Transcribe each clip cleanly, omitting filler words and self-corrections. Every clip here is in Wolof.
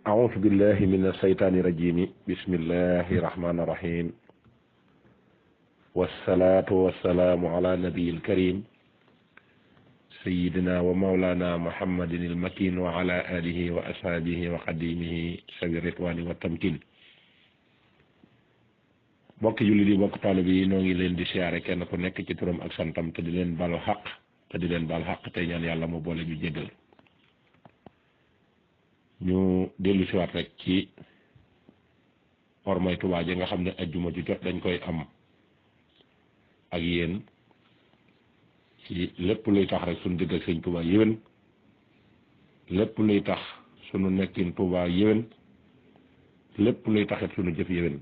أعوذ بالله من الشيطان الرجيم بسم الله الرحمن الرحيم والصلاة والسلام على نبي الكريم سيدنا ومولانا محمد المكين وعلى آله وأصحابه وقديمه سوي الرضوان والتمكين bokk julli di bokk taalibe yi noo ngi leen di siyaare kenn ku nekk ci turam ak santam te di leen balu xaq te di leen bal xaq tey ñaan yàlla mu boole ñu jéggal ñu dellu siwaat rek ci ormay Tuubaa ji nga xam ne ajjuma ju jot dañ koy am ak yéen ci lépp luy tax rek suñu digg ak sëñ Tuubaa yéwén lépp luy tax suñu nekkin Tuubaa yéwén lépp luy taxit suñu jëf yéwén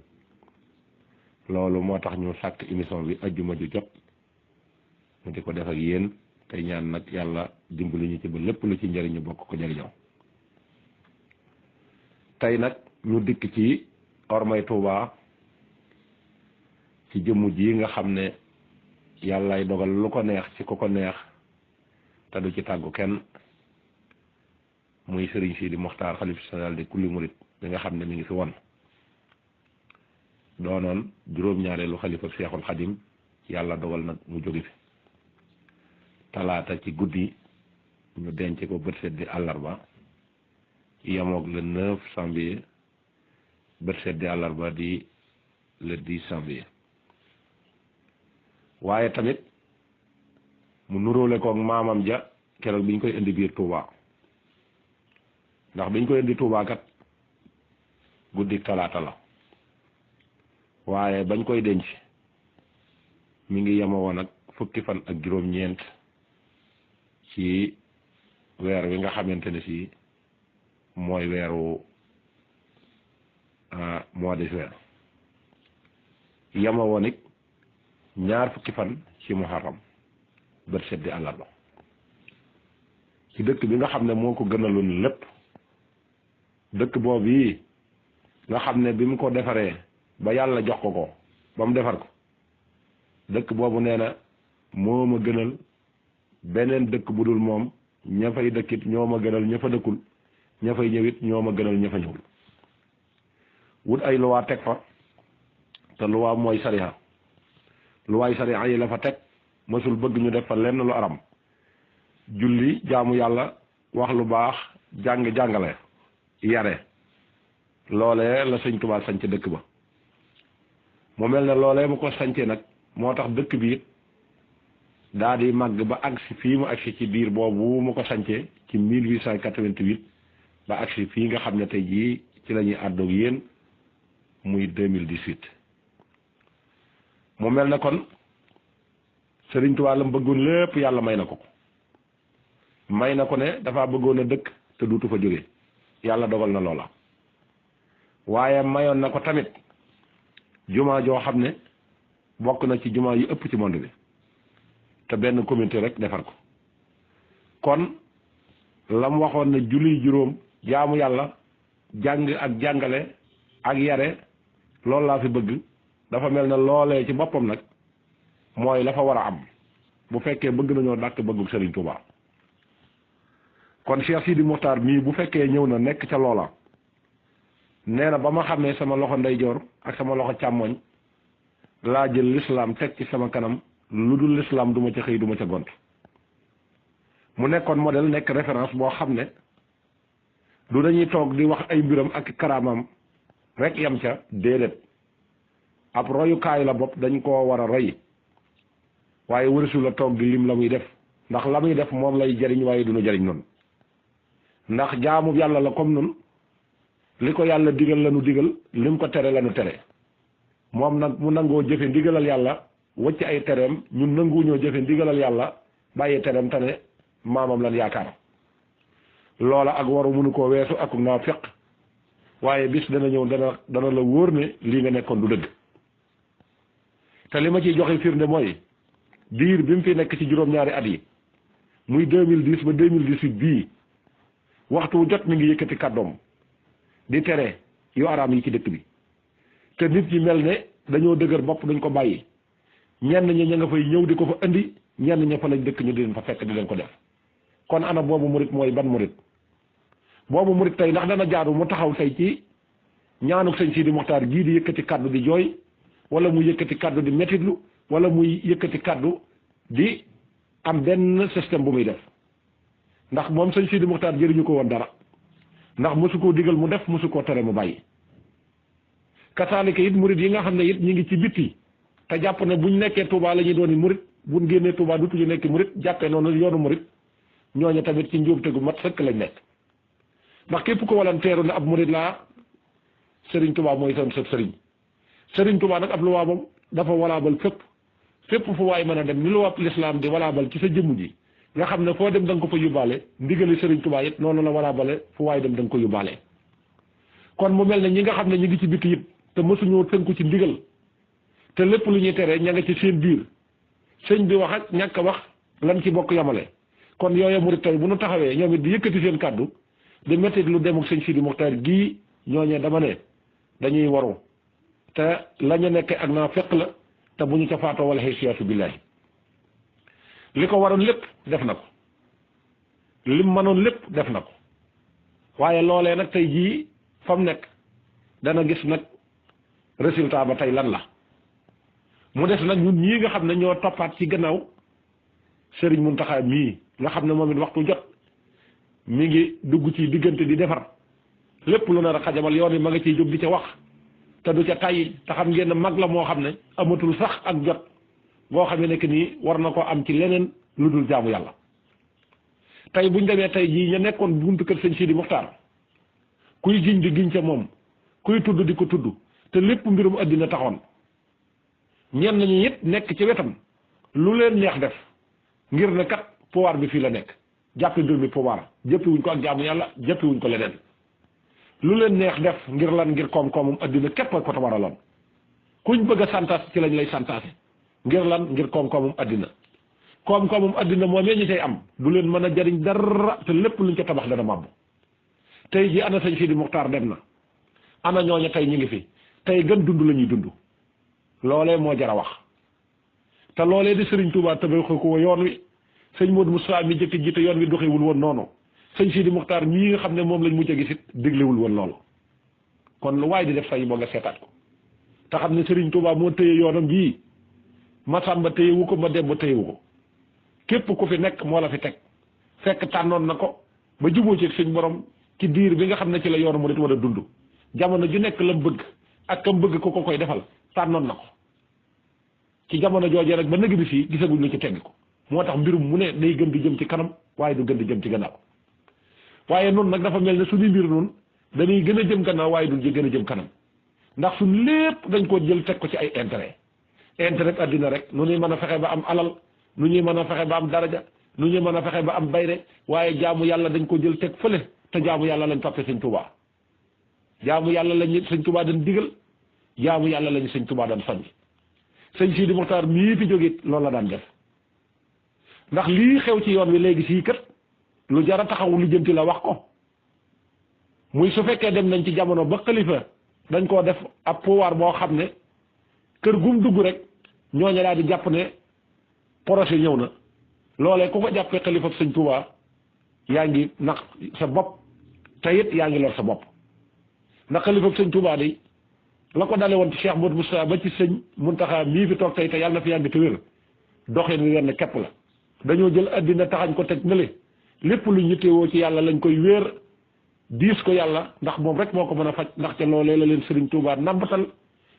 loolu moo tax ñu sàkk émission bi ajjuma ju jot ñu di ko def ak yéen tey ñaan nag yàlla dimbali ñu ci ba lépp lu ci njëriñ ñu bokk ko jëriñoo tey nag ñu dikk ci ormay Tuubaa ci jëmm ji nga xam ne yàllaay dogal lu ko neex ci ku ko neex te du ci tàggu kenn muy Sëriñ Sidi Moxtaar xalif général de kulli murit bi nga xam ne mi ngi fi won doonoon juróom-ñaareelu xalifa Seexul Xadim yàlla dogal nag mu jóge fi talaata ci guddi ñu denc ko bët set di àllarba yemoog le 9 janvier bët set di àllarba di le 10 janvier waaye tamit mu nuróole koog maamam ja keroog biñ koy indi biir Touba ndax biñ koy indi Touba kat guddi talaata la waaye bañ koy denc mi ngi yema woon ak fukki fan ak juróom-ñeent ci weer wi nga xamante ne si mooy weeru mois de juin yema woon it ñaar fukki fan ci muharram bët set di àllarba ci dëkk bi nga xam ne moo ko gënaloon lépp dëkk boobu yi nga xam ne bi mu ko defaree ba yàlla jox ko ba mu defar ko dëkk boobu nee na moo ma gënal beneen dëkk bu dul moom ña fay dëkkit ñoo ma gënal ña fa dëkkul ña fay ñëwit ñoo ma gënal ña fa ñëwul wut ay luwaa teg fa te luwaa mooy sariya luwaay sariya yi la fa teg mësul bëgg ñu def fa lenn lu aram julli jaamu yàlla wax lu baax jàngale yare loolee la sëñ Tuubaa sanc dëkk ba mu mel ne loolee mu ko sancee nag moo tax dëkk bi it daa di màgg ba agsi fii mu agsi ci biir boobu mu ko sancee ci 1888 ba agsi fii nga xam ne tey jii ci la ñuy àddoog yéen muy 2018 mu mel ne kon Sëriñ Tuubaa la mu bëggoon lépp yàlla may na ko may na ko ne dafa bëggoon a dëkk te duutu fa jóge yàlla dogal na loola waaye mayoon na ko tamit jumaa joo xam ne bokk na ci jumaa yi ëpp ci monde bi te benn communauté rek defar ko kon lam waxoon ne julli juróom jaamu yàlla jàng ak jàngale ak yare loolu laa fi bëgg dafa mel ne loolee ci boppam nag mooy la fa war a am bu fekkee bëgg nañoo dàkk bëggug Serigne Touba kon Cheikh Sidi Mokhtar mii bu fekkee ñëw na nekk ca loola nee na ba ma xamee sama loxo ndeyjoor ak sama loxo càmmoñ laa jël lislaam teg ci sama kanam lu dul lislaam duma ca xëy duma ca gont mu nekkoon modèle nekk référence boo xam ne du dañuy toog di wax ay mbiram ak karaamam rek yam ca déedéet ab royukaay la bopp dañ koo war a roy waaye wërsu la toog di lim la muy def ndax la muy def moom lay jariñ waaye du nu jariñ noonu ndax jaamu yàlla la comme nun li ko yàlla digal la nu digal lim ko tere la nu tere moom nag mu nangoo jëfe ndigalal yàlla wacc ay tereem ñun nanguwuñoo jëfe ndigalal yàlla bàyyi tereem te ne maamam lan yaakaar loola ak waru mënu koo weesu ak naafiq waaye bis dana ñëw dana la wóor ne lii nga nekkoon du dëgg te li ma ciy joxe firnde mooy diir bi mu fi nekk ci juróom-ñaari at yi muy 2010 ba 2018 bii waxtu jot mi ngi yëkkati kàddoom di tere yu araam yi ci dëkk bi te nit ñi mel ne dañoo dëgër bopp duñ ko bàyyi ñenn ñi ña nga fay ñëw di ko fa indi ñenn ña fa lañ dëkk ñu di leen fa fekk di leen ko def kon ana boobu murit mooy ban murit boobu murit tey ndax dana jaaru mu taxaw tey ci ñaanuk sëñ Sidi Muxtaar gii di yëkkati kaddu di jooy wala muy yëkkati kaddu di metitlu wala muy yëkkati kaddu di am benn système bu muy def ndax moom sëñ Sidi Muxtaar jëriñu ko woon dara ndax mosu koo digal mu def mosu koo tere mu bàyyi kasaalika it murit yi nga xam ne it ñi ngi ci bitti te jàpp ne buñ nekkee Touba la ñuy doon murit buñ génnee Touba dutuñu nekk murit jàppee noonu yoonu murit ñooñu tamit ci njuumte gu mat sëkk lañ nekk ndax képp ko walanteeru ne ab murit laa Serigne Touba mooy son sëb Serigne Touba nag ab luwaabam dafa walaabal fépp fu waay mën a dem ni luwaab lislaam di walaabal ci sa jëmm ji nga xam ne foo dem da nga ko fa yóbbaale ndigali Serigne Touba it noonu la walaabale fu waay dem da nga ko yóbbaale kon mu mel ne ñi nga xam ne ñi ngi ci bitti it te mësuñoo tënku ci ndigal te lépp lu ñuy tere ña nga ci seen biir sëñ bi wax ak ñàkk a wax lan ci bokk yamale kon yooyu murit tey bu nu taxawee ñoom it di yëkkati seen kàddu di métti lu dem ak sëñ Sidi Muxtaar gii ñooñee dama ne dañuy waru te la ñu nekk ak naa fekk la te bu ñu ca faatoo wala xëy billaahi li ko waroon lépp def na ko lim mënoon lépp def na ko waaye loolee nag tey jii fa mu nekk dana gis nag résultat ba tey lan la mu des nag ñun ñii nga xam ne ñoo toppaat ci gannaaw Serigne Mountakha mii nga xam ne moom it waxtu jot mi ngi dugg ci diggante di defar lépp lu nar a xajamal yoon yi ma nga ciy jóg di ca wax te du ca tàyyi te xam ngeen ne mag la moo xam ne amatul sax ak jot boo xam ne nekk nii war na ko am ci leneen lu dul jaamu yàlla tey buñ demee tey jii ña nekkoon buntu kër sëñ Sidi Muxtaar kuy giñ di giñ ca moom kuy tudd di ko tudd te lépp mbirum àddina taxoon ñenn ñi it nekk ci wetam lu leen neex def ngir ne kat pouvoir bi fii la nekk jàppe mbir mi pouvoir jëppiwuñ ko ak jaamu yàlla jëppiwuñ ko leneen lu leen neex def ngir lan ngir koom-koomum àddina képp ko waraloon kuñ bëgg a santaas ci lañ lay santaase ngir lan ngir koom-koomum àddina koom-koomum àddina moom ñu cay am du leen mën a jariñ dara te lépp luñ ca tabax dana màbb tey ji ana sëñ Sidi Muxtaar dem na ana ñooña tey ñu ngi fi tey gën dund la ñuy dund loolee moo jar a wax te loolee di Serigne Touba tabaxu ko yoon wi sëñ Modou Moussa mi jëkk jiite yoon wi doxewul woon noonu sëñ Sidi Muxtaar mii nga xam ne moom lañ mujj a gis it déglewul woon loolu kon lu waaye di def say boo nga seetaat ko te xam ne Serigne Touba moo téye yoonam bii Masamba téyewu ko ma Demba téyewu ko képp ku fi nekk moo la fi teg fekk tànnoon na ko ba juboo ci suñ borom ci diir bi nga xam ne ci la yoonu murit war a dund jamono ju nekk lam bëgg ak kam bëgg ko koy defal tànnoon na ko ci jamono joojee rek ba nëg bi fii gisaguñ la ci tegg ko moo tax mbirum mu ne day gën di jëm ci kanam waaye du gën di jëm ci gannaaw waaye noonu nag dafa mel ne suñuy mbir noonu dañuy gën a jëm gannaaw waaye du gën a jëm kanam ndax suñ lépp dañ koo jël teg ko ci ay intérêt àddina rek nu ñuy mën a fexe ba am alal nu ñuy mën a fexe ba am daraja nu ñuy mën a fexe ba am bayre waaye jaamu yàlla dañ ko jël teg fële te jaamu yàlla lañ toppee sëñ Tuubaa jaamu yàlla lañ sëñ Tuubaa dañ digal jaamu yàlla lañ sëñ Tuubaa daan soññ sëñ Sidi Muxtaar mii fi jógit loolu la daan def ndax lii xew ci yoon wi léegi sii kët lu jar a taxawu lu jënti la wax ko muy su fekkee dem nañ ci jamono ba xalifa dañ koo def ab pouvoir boo xam ne kër gum dugg rek ñooñu daal di jàpp ne projet ñëw na loolee ku ko jàppee xalifa sëñ Tuubaa yaa ngi nax sa bopp te it yaa ngi lor sa bopp ndax xalifa sëñ Tuubaa day la ko dale woon ci Cheikh Modou Moustapha ba ci sëñ Muntaxa mii fi toog tey te yàlla na fi yàgg te wér doxeen wi wenn képp la dañoo jël addina taxañ ko teg nële lépp lu ñu teewoo ci yàlla lañ koy wéer diis ko yàlla ndax moom rek moo ko mën a faj ndax ca loolee la leen Serigne Touba nambatal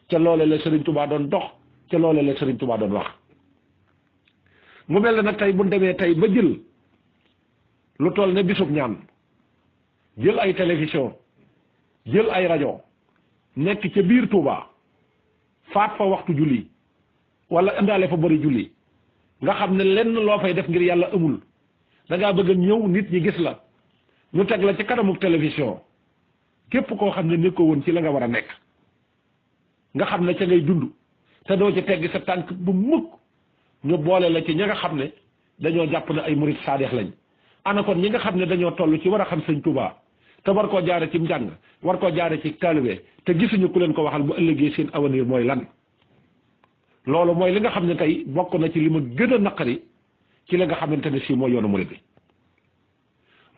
ca loolee la Serigne Touba doon dox ca loolee la Serigne Touba doon wax mu mel ne nag tey bu demee tey ba jël lu toll ne bisub ñaan jël ay télévision jël ay rajo nekk ca biir Touba faat fa waxtu julli wala indaale fa bëri julli nga xam ne lenn loo fay def ngir yàlla amul da ngaa bëgg ñëw nit ñi gis la ñu teg la ci kanamu télévision képp koo xam ne nekkoo woon ci la nga war a nekk nga xam ne ca ngay dund te doo ci tegg sa tànk bu mukk ñu boole la ci ñi nga xam ne dañoo jàpp ne ay murit saadix lañ ana kon ñi nga xam ne dañoo toll ci war a xam sëñ Touba te war koo jaare ci njàng war koo jaare ci taalibe te gisuñu ku leen ko waxal bu ëllëgee seen avenir mooy lan loolu mooy li nga xam ne tey bokk na ci li ma gën a naqari ci la nga xamante ne si mooy yoonu murit bi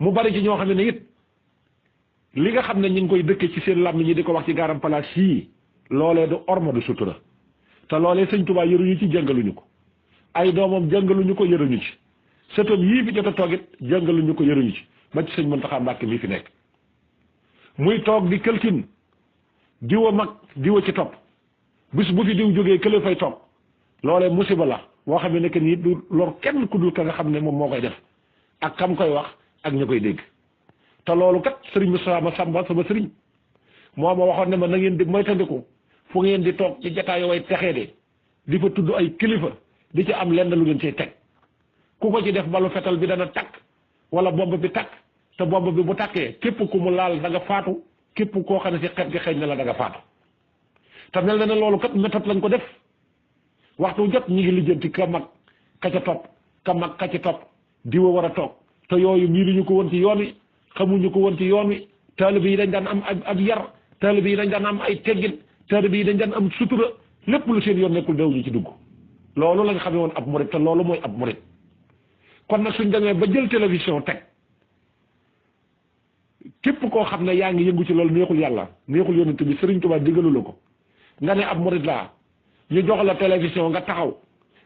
mu bari ci ñoo xam ne it li nga xam ne ñu ngi koy dëkke ci seen làmmiñ ñi di ko wax ci garam place yii loolee du orma du sutura te loolee sëñ Tuubaa yëruñu ci jàngaluñu ko ay doomam jàngaluñu ko yëruñu ci sëtam yii fi jot a toogit jàngaluñu ko yëruñu ci ba ci sëñ Muntaxa Mbàkke mii fi nekk muy toog di këlkin diwa mag diwa ci topp bis bu fi diw jógee kële fay toog loolee musiba la boo xam ne que nii du lor kenn ku dul ka nga xam ne moom moo koy def ak kam koy wax ak ñu koy dégg te loolu kat sëriñ Moussa Massamba sama sëriñ moo ma waxoon ne ma na ngeen di moytandiku fu ngeen di toog ci jataay way texee de di fa tudd ay kilifa di ci am lenn lu ngeen cay teg ku ko ci def balu fetal bi dana takk wala bomb bi takk te bomb bi bu takkee képp ku mu laal da nga faatu képp koo xam ne si xet gi xëy na la da nga faatu te mel na ne loolu kat méthode lañ ko def waxtu jot ñi ngi lijjanti ka mag ka ca topp ka mag ka ca topp diwa war a toog te yooyu miinuñu ko woon ci yoon wi xamuñu ko woon ci yoon wi taalibe yi dañ daan am ab yar taalibe yi dañ daan am ay teggin taalibe yi dañ daan am sutura lépp lu seen yoon nekkul daw ñu ci dugg loolu lañ xamee woon ab murit te loolu mooy ab murit kon nag suñ demee ba jël télévision teg képp koo xam ne yaa ngi yëngu ci loolu neexul yàlla neexul yonent bi Sëriñ Tuubaa digalu la ko nga ne ab murit laa ñu jox la télévision nga taxaw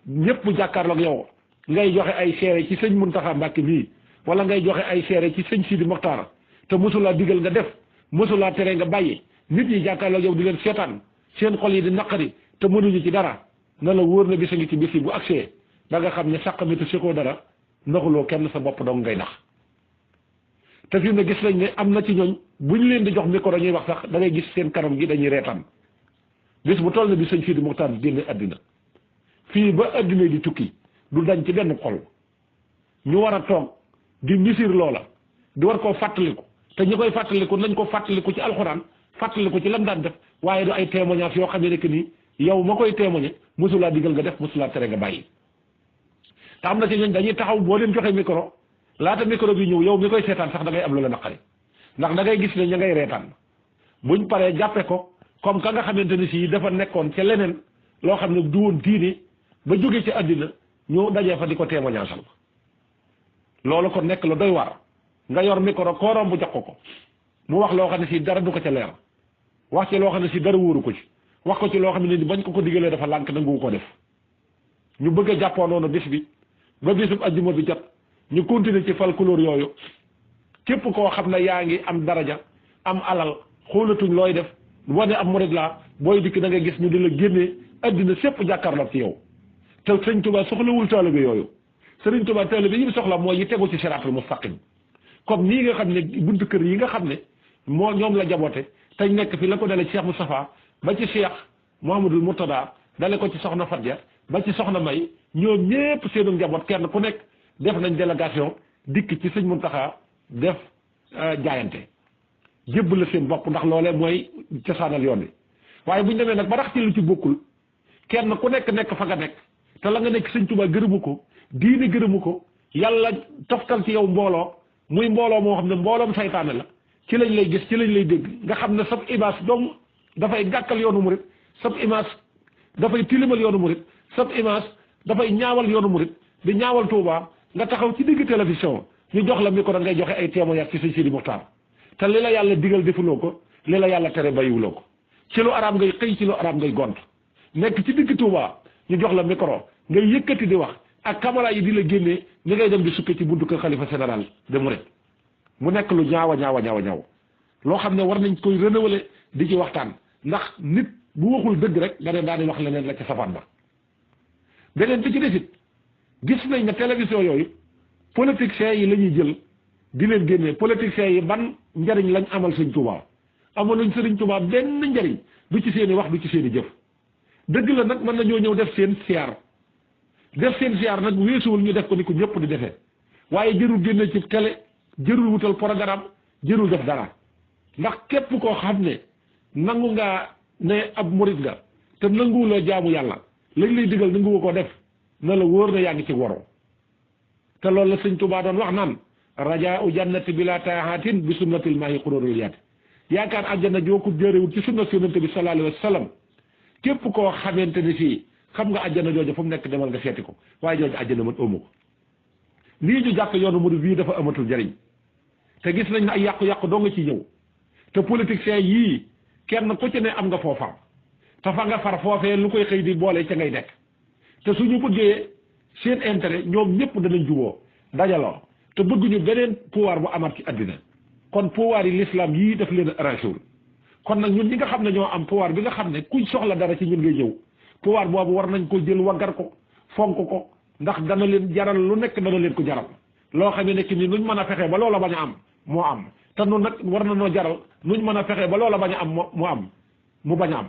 ñëpp jàkkaarloog yow ngay joxe ay seere ci sëñ Muntaxa Mbàkke bii wala ngay joxe ay seere ci sëñ Sidi Moxtaar te mosulaa digal nga def mosulaa tere nga bàyyi nit ñi jàkkaarloog yow di leen seetaan seen xol yi di naqari te mënuñu ci dara na la wóor na bisa ngi ci bis yi bu agsee da nga xam ne sàq mi te sikoo dara naxuloo kenn sa bopp dong ngay nax te fi mu ne gis nañ ne am na ci ñooñ bu ñu leen di jox micro ñuy wax sax da ngay gis seen kanam gi dañuy reetaan bis bu toll na bi sëñ Sidi Moxtaar génne àddina fii ba àddina di tukki du dañ ci benn xol ñu war a toog di misir loola di war koo fàttaliku te ñi koy fàttaliku nañ ko fàttaliku ci alxuraan fàttaliku ci lam daan def waaye du ay témoignage yoo xam ne que ni yow ma koy témoigner mosulaa digal nga def mosulaa tere nga bàyyi te am na ci ñooñ dañuy taxaw boo leen joxe micro laata micro bi ñëw yow mi koy seetaan sax da ngay am lu la naqari ndax da ngay gis ne ña ngay reetaan buñ paree jàppe ko comme ka nga xamante ni si dafa nekkoon ca leneen loo xam ne du woon diine ba jóge ci àddina ñu dajee fa di ko témoignage al loolu ko nekk lu doy war nga yor micro koorom bu jox ko mu wax loo xam ne si dara du ko ca leer wax ci loo xam ne si dara wóoru ko ci wax ko ci loo xam ne ni bañ ko digalee dafa lànk nangu ko def ñu bëgg a jàppoo noonu bis bi ba bisub ajjuma bi jot ñu continuer ci fal couleur yooyu képp koo xam ne yaa ngi am daraja am alal xoolatuñ looy def wane am murid laa booy dikk da nga gis ñu di la génnee addina sépp jàkkaarloog ci yow te sëñ Tuubaa soxlawul taalibe yooyu sëriñ Tuubaa taalibe yi mu soxla mooy yi tegu ci siraatul mustaqim comme nii nga xam ne buntu kër yi nga xam ne moo ñoom la jaboote te nekk fi la ko dale Cheikh Moustapha ba ci Cheikh Mouhamadoul Mourtada dale ko ci soxna Fadja ba ci soxna May ñoom ñépp seenu njaboot kenn ku nekk def nañ délégation dikk ci sëñ Muntaxa def jaayante jébbal la seen bopp ndax loolee mooy cosaanal yoon wi waaye bu ñu demee nag ba rax ci lu ci bokkul kenn ku nekk fa nga nekk te la nga nekk sëñ Tuubaa gërëmu ko diine gërëmu ko yàlla toftal ci yow mbooloo muy mbooloo moo xam ne mbooloom saytaane la ci lañ lay gis ci lañ lay dégg nga xam ne sab image dong dafay gàkkal yoonu murit sab image dafay tilimal yoonu murit sab image dafay ñaawal yoonu murit di ñaawal Tuubaa nga taxaw ci digg télévision ñu jox la micro ngay joxe ay témoignage ci sëñ Sidi Muxtaar te li la yàlla digal defuloo ko li la yàlla tere bàyyiwuloo ko ci lu araam ngay xëy ci lu araam ngay gont nekk ci digg Tuubaa ñu jox la micro ngay yëkkati di wax ak caméra yi di la génnee ni ngay dem di sukk ci buntu kër xalifa général de Mouride mu nekk lu ñaaw loo xam ne war nañ koy renouveler di ci waxtaan ndax nit bu waxul dëgg rek nga ne daal di wax leneen la ca safaan ba beneen bi ci desit gis nañ ne télévision yooyu politiciens yi la ñuy jël di leen génnee politiciens yi ban njariñ lañ amal sëñ Tuubaa amaluñ sëriñ Tuubaa benn njariñ du ci seen i wax du ci seen i jëf dëgg la nag mën nañoo ñëw def seen siyaar nag weesuwul ñu def ko ni ko ñëpp di defee waaye jërul génne ci télé jërul wutal programme jërul def dara ndax képp koo xam ne nangu nga ne ab murit nga te nanguwuloo jaamu yàlla lañ lay digal nanguwu ko def na la wóor na yaa ngi ci waroo te loolu la sëñ Tuubaa doon wax naan rajaa u jannati bila taahatin bi sunnatil maahi xuróorul yaat yaakaar àjjana jooku jërewul ci sunna yonent bi sallallahu alayhi wa sallam képp koo xamante ni fii xam nga àjjana jooju fu mu nekk demal nga seeti ko waaye jooju àjjana man ëmmu ko lii ñu jàpp yoonu murid bii dafa amatul njariñ te gis nañ ne ay yàqu-yàqu doo nga ci ñëw te politiciens yii kenn ku ci ne am nga foofam te fa nga far foofee lu koy xëy di boole ca ngay nekk te suñu bëggee seen intérêt ñoom ñëpp danañ juboo dajaloo te bëgguñu beneen pouvoir bu amaat ci àddina kon pouvoir yi l'islam yii daf leen arrangé kon nag ñun ñi nga xam ne ñoo am pouvoir bi nga xam ne kuñ soxla dara ci ñun ngay ñëw pouvoir boobu war nañ ko jël waggar ko fonk ko ndax dana leen jaral lu nekk dana leen ko jaral loo xam ne nekk ni nuñ mën a fexee ba loola bañ a am moo am te nun nag war na noo jaral nuñ mën a fexee ba loola bañ a am mu am mu bañ a am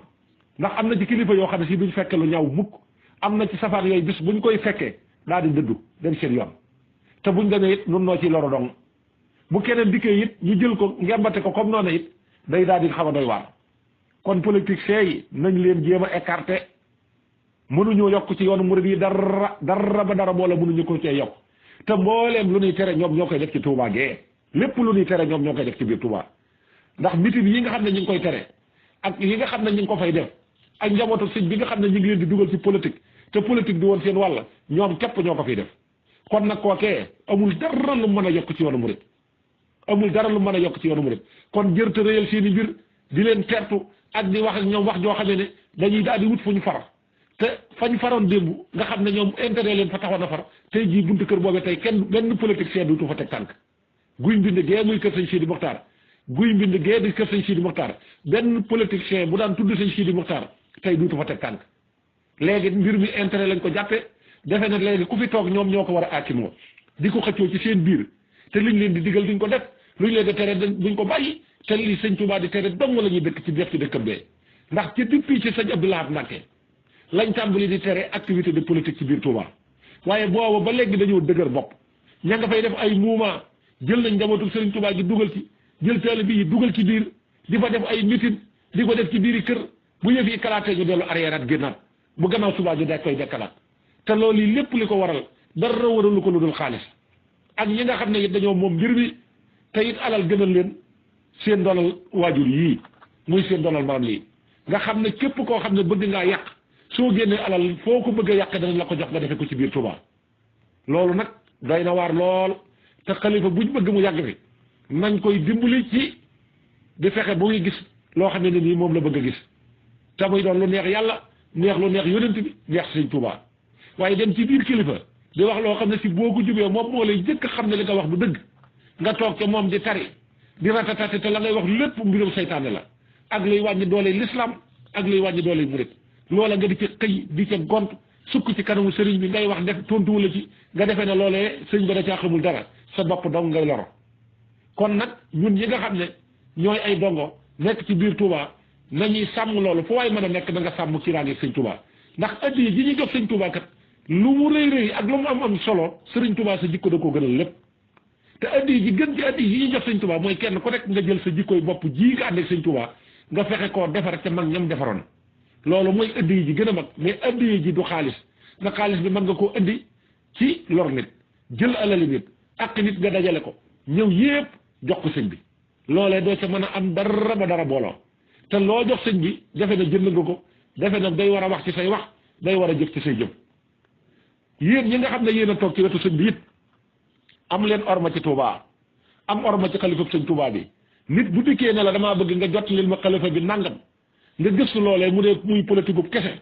ndax am na ci kilifa yoo xam ne si duñ fekke lu ñaaw mukk am na ci safaan yooyu bis buñ koy fekkee daal di dëddu dem seen yoon te buñ demee it nun noo ci loru dong bu keneen dikkee it ñu jël ko ngembate ko comme noonu it day daal di xaw a doy waar kon politique yi nañ leen jéem a écarté mënuñoo yokk ci yoonu murid yi dara ba dara boole mënuñu ko cee yokk te mbooleem lu ñuy tere ñoom ñoo koy def ci Touba gee lépp lu ñuy tere ñoom ñoo koy def ci biir Touba ndax mitin yi nga xam ne ñu ngi koy tere ak yi nga xam ne ñu ngi ko fay def ak njabootu sëñ bi nga xam ne ñu ngi leen di dugal ci politique te politique di woon seen wàll ñoom képp ñoo ko fiy def kon nag kookee amul dara lu mën a yokk ci yoonu murid amul dara lu mën a yokk ci yoonu murid kon jërte réyal seen i mbir di leen tertu ak di wax ak ñoom wax joo xam ne dañuy daal di wut fu ñu far te fañ faroon démb nga xam ne ñoom intérêt leen fa taxoon a far tey jii buntu kër boobee tey kenn benn politique seen duutu fa teg tànk guy mbind gee muy kër sëñ Sidi Mokhtar guy mbind gee di kër sëñ Sidi Mokhtar benn politicien bu daan tudd sëñ Sidi Mokhtar tey duutu fa teg tànk léegi mbir mi intérêt lañ ko jàppe defe na léegi ku fi toog ñoom ñoo ko war a aakimoo di ko xëccoo ci seen biir te liñ leen di digal duñ ko def luñ leen di tere duñ ko bàyyi te li sëñ Touba di tere dong la ñuy dëkk ci def ci dëkkam bee ndax ci depuis ci sëñ Abdoulaye Mbacké lañ tàmbali di tere activité de politique ci biir Touba waaye booba ba léegi dañoo dëgër bopp ña nga fay def ay mouvement jël nañ njabootu Serigne Touba gi dugal ci jël taalibe yi dugal ci biir di fa def ay meeting di ko def ci biir kër bu yëf yi kalaatee ñu dellu arrière at génnaat bu gannaaw subaa ñu day koy dekkalaat te loolu yi lépp li ko waral dara waralu ko lu dul xaalis ak ñi nga xam ne it dañoo moom mbir mi te it alal gënal leen seen donal waajur yii muy seen donal maam lii nga xam ne képp koo xam ne bëgg ngaa yàq soo génnee alal foo ko bëgg a yàq danañ la ko jox nga defee ko ci biir Touba loolu nag doy na waar lool te xalifa buñ bëgg mu yàgg fi nañ koy dimbali ci di fexe bu muy gis loo xam ne nii moom la bëgg a gis te muy doon lu neex yàlla neex lu neex yonent bi neex sëñ Touba waaye dem ci biir kilifa di wax loo xam ne si boo ko jubee moom moo lay jëkk xam ne li nga wax du dëgg nga toog ca moom di tari di ratatati te la ngay wax lépp mbirum seytaane la ak luy wàññi doole l'islam ak luy wàññi doole murit loola nga di ca xëy di ca gont sukk ci kanamu sëriñ bi ngay wax def tontuwu la ci nga defee ne loolee sëriñ ba da caa xamul dara sa bopp dong ngay loro kon nag ñun ñi nga xam ne ñooy ay dongo nekk ci biir Touba nañuy sàmm loolu fu waay mën a nekk na nga sàmm ci raange sëñ Touba ndax addiya ji ñuy jox sëñ Touba kat lu mu rëy rëy ak lu mu am solo sëriñ Touba sa jikko da koo gënal lépp te addiya ji gën ci addiya yi ñuy jox sëñ Touba mooy kenn ku nekk nga jël sa jikkoy bopp ji nga ànd ak sëñ Touba nga fexe koo defar ca mag ñam defaroon loolu mooy addiya ji gën a mag mais addiya ji du xaalis nga xaalis bi mën nga koo indi ci lor nit jël alali nit ak nit nga dajale ko ñëw yépp jox ko sëñ bi loolee doo ca mën a am dara ba dara booloo te loo jox sëñ bi defe na jënd nga ko defe na day war a wax ci say wax day war a jëf ci say jëf yéen ñi nga xam ne yéen a toog ci wetu sëñ bi it am leen orma ci Touba am orma ci xalifa sëñ Touba bi nit bu dikkee ne la damaa bëgg nga jot lil ma xalifa bi nangam nga gëstu loolee mu dee muy politique bu kese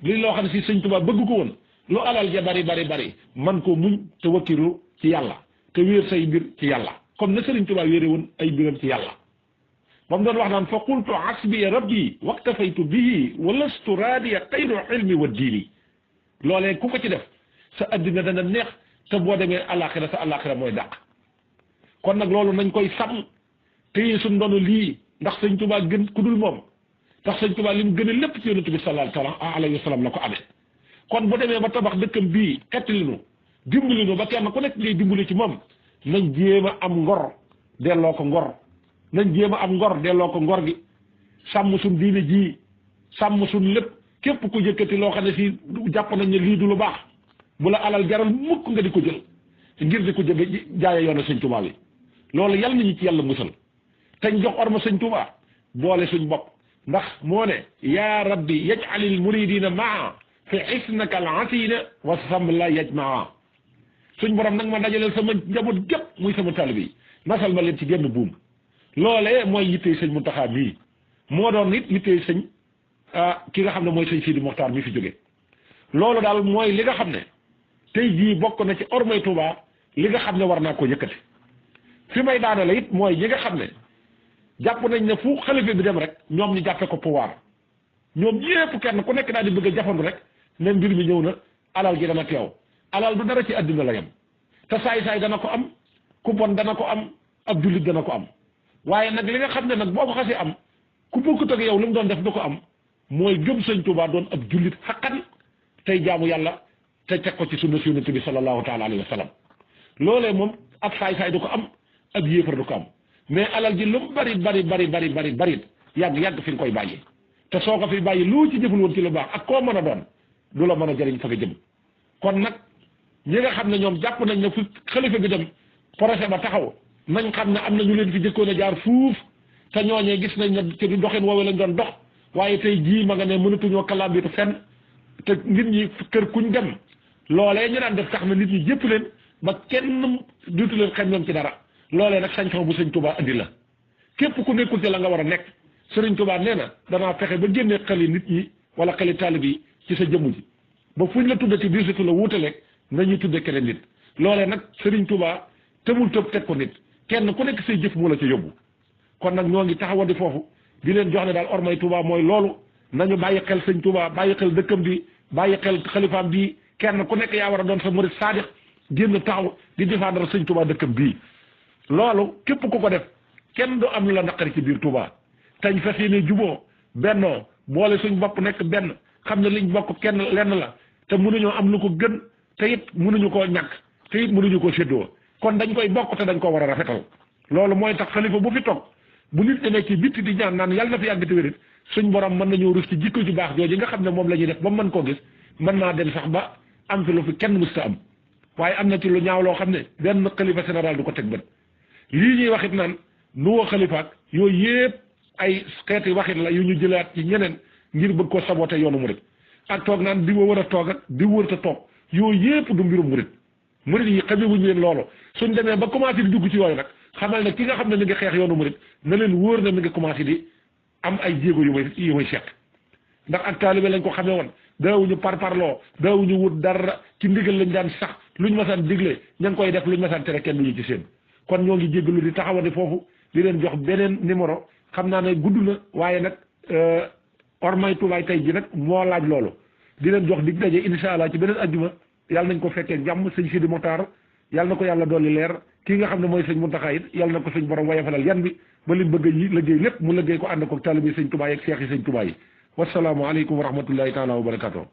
li loo xam ne si sëñ Touba bëgg ko woon lu alal ja bari man ko muñ te wakkiru ci yàlla te wéer say mbir ci yàlla comme na sëriñ Touba wéere woon ay mbiram ci yàlla moom doon wax naan fa qultu hasbi rabbi waktafaytu bihi wa lastu raadiya xayru ilmi wa diini loolee ku ko ci def sa addina dana neex te boo demee àllaaxira sa àllaaxira mooy dàq kon nag loolu nañ koy sàmm téye suñ doonu lii ndax sëñ Touba gën ku dul moom ndax sëñ Touba li mu gën a lépp ci yonent bi sallallahu alayhi wa sallam la ko amee kon bu demee ba tabax dëkkam bii xettali nu dimbali nu ba kenn ku nekk ngay dimbali ci moom nañ jéem a am ngor delloo ko ngor nañ jéem a am ngor delloo ko ngor gi sàmm suñ diine ji sàmm suñ lépp képp ku jëkkati loo xam ne si jàpp nañ ne lii du lu baax bu la alal jaral mukk nga di ko jël ngir di ko jëge jaaye yoonu sëñ Touba bi loolu yàlla nañu ci yàlla musal teñ jox orma sëñ Touba boole suñ bopp ndax moo ne yaa rabbi yaj'alil muridina maa fi isnaka al atina wa sam la yajmaa suñ borom nag ma dajaleel sama njaboot gépp muy sama taalibe yi nasal ma leen ci genn buum loolee mooy yittey sëñ Muntaxa mii moo doon nit yittey sëñ ki nga xam ne mooy sëñ Sidi Moxtaar mi fi jóge loolu daal mooy li nga xam ne tey jii bokk na ci ormay Touba li nga xam ne war naa koo yëkkati fi may daanale it mooy ñi nga xam ne jàpp nañ ne fu xalifa bi dem rek ñoom ñu jàppe ko pouvoir ñoom ñépp kenn ku nekk daal di bëgg a jafandu rek ne mbir mi ñëw na alal gi dana teew alal du dara ci àddina la yem te saay-saay dana ko am ku bon dana ko am ab jullit dana ko am waaye nag li nga xam ne nag boo ko xasee am ku bokkut ak yow li mu doon def du ko am mooy gëm sëñ Touba doon ab jullit xaqan tey jaamu yàlla te teg ko ci sunna si yonent bi sallallahu taala alayhi wa sallam loolee moom ab saay-saay du ko am ab yéefar du ko am mais alal ji lu mu bari yàgg fi nga koy bàyyi te soo ko fi bàyyi loo ci jëful woon ci lu baax ak koo mën a doon du la mën a jëriñ fa nga jëm kon nag ñi nga xam ne ñoom jàpp nañ ne fu xalifa bi dem projet ba taxaw nañ xam ne am na ñu leen fi jëkkoon a jaar fuuf te ñooñee gis nañ ne te du doxin woowee lañ doon dox waaye tey jii ma nga ne mënatuñoo kalaambitu fenn te nit ñi kër kuñ dem loolee ñu daan def tax na nit ñi jëpp leen ba kenn duutu leen xañ ñoom ci dara loolee nag sañ-sañ bu sëñ Touba andi la képp ku nekkul ci la nga war a nekk sëriñ Touba nee na danaa fexe ba génnee xeli nit ñi wala xeli taalib yi ci sa jëmm ji ba fuñ la tuddati biir surtout la wuutaleeg nga ñuy tudde keneen nit loolee nag sëriñ Touba tëmul tëb teg ko nit kenn ku nekk say jëf moo la ca yóbbu kon nag ñoo ngi taxawandi foofu di leen jox ne daal ormay Touba mooy loolu nañu bàyyi xel sëñ Touba bàyyi xel dëkkam bi bàyyi xel xalifaam bi kenn ku nekk yaa war a doon sa murid saadix génn taxaw di défendre sëñ Touba dëkkam bii loolu képp ku ko def kenn du am lu la naqari ci biir Touba tañ fas yéene juboo bennoo boole suñ bopp nekk benn xam ne liñ bokk kenn lenn la te mënuñoo am lu ko gën te it mënuñu koo ñàkk te it mënuñu koo séddoo kon dañ koy bokk te dañ ko war a rafetal loolu mooy tax xalifa bu fi toog bu nit demee ci bitti di ñaan naan yàlla na fi yàgg te wérit suñ borom mën nañoo rus ci jikko ju baax jooju nga xam ne moom la ñuy def ba mën koo gis mën naa dem sax ba am fi lu fi kenn musta am waaye am na ci lu ñaaw loo xam ne benn xalifa général du ko teg bët lii ñuy waxit naan nuwa xalifaak yooyu yëpp ay xeeti waxit la yu ñu jëlaat ci ñeneen ngir bëgg ko saboté yoonu murit ak toog naan di war a toog ak di wër ta toog yooyu yëpp du mbirum murit yi xamee wuñu leen loolu suñ demee ba commencé di dugg ci yooyu nag xamal ne ki nga xam ne mi ngi xeex yoonu murit na leen wóor na mi ngi commencé di am ay jéego yu may seq ndax ak taalibe lañ ko xamee woon daawuñu parparloo daawuñu wut dara ci ndigal lañ daan sax luñ masaan digle ña ngi koy def luñ masaan tere kenn duñu ci seen kon ñoo ngi jéggalu di taxawandi foofu di leen jox beneen numéro xam naa ne gudd na waaye nag ormay Touba tey ji nag moo laaj loolu di leen jox dig daje incha allah ci beneen ajjuma yàlla nañ ko fekkee jàmm sëñ Sidi Mokhtar yàlla na ko yàlla dolli leer kii nga xam ne mooy sëñ Mountakha it yàlla na ko sëñ borom wayafalal yan bi ba li bëgg yi liggéey lépp mu liggéey ko ànd ko taalibe sëñ Touba yi ak seex yi sëñ Touba yi wasalaamu aleykum wa rahmatullahi taala wa barakatuh